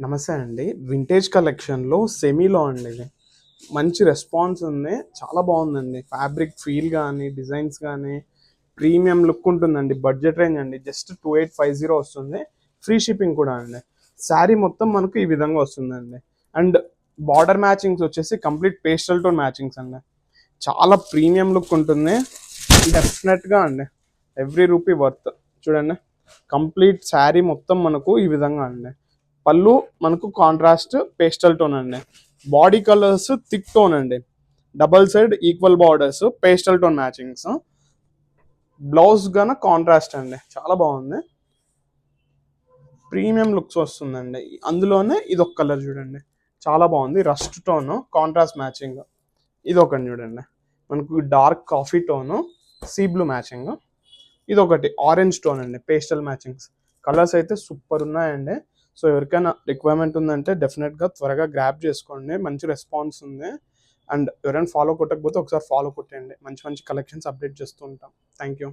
నమస్తే అండి. వింటేజ్ కలెక్షన్‌లో సెమీలో అండి ఇది. మంచి రెస్పాన్స్ ఉంది. చాలా బావుందండి. ఫ్యాబ్రిక్ ఫీల్ గానీ, డిజైన్స్ గానీ, ప్రీమియం లుక్ ఉంటుందండి. బడ్జెట్ రేంజ్ అండి. జస్ట్ 2850 వస్తుంది. ఫ్రీ షిప్పింగ్ కూడా అండి. శారీ మొత్తం మనకు ఈ విధంగా వస్తుందండి. అండ్ బార్డర్ మ్యాచింగ్స్ వచ్చేసి కంప్లీట్ పేస్టల్ టోన్ మ్యాచింగ్స్ అండి. చాలా ప్రీమియం లుక్ ఉంటుంది. డెఫినెట్‌గా అండి. Every rupee worth. చూడండి. కంప్లీట్ శారీ మొత్తం మనకు ఈ విధంగా అండి. పళ్ళు మనకు కాంట్రాస్ట్ పేస్టల్ టోన్ అండి. బాడీ కలర్స్ థిక్ టోన్ అండి. Double side equal borders pastel tone matchings. Blouse గన కాంట్రాస్ట్ అండి. చాలా బాగుంది. ప్రీమియం లుక్స్ వస్తుందండి. అందులోనే ఇది ఒక కలర్ చూడండి. చాలా బాగుంది. Rust tone contrast matching. ఇది ఒకటి చూడండి. మనకు dark coffee tone sea blue matching. ఇది ఒకటి ఆరెంజ్ టోన్ అండి. Pastel matchings. కలర్స్ అయితే సూపర్ ఉన్నాయండి. సో ఎవరికైనా రిక్వైర్మెంట్ ఉందంటే డెఫినెట్గా త్వరగా గ్రాప్ చేసుకోండి. మంచి రెస్పాన్స్ ఉంది. అండ్ ఎవరైనా ఫాలో కొట్టకపోతే ఒకసారి ఫాలో కొట్టండి. మంచి మంచి కలెక్షన్స్ అప్డేట్ చేస్తూ ఉంటాం. Thank you.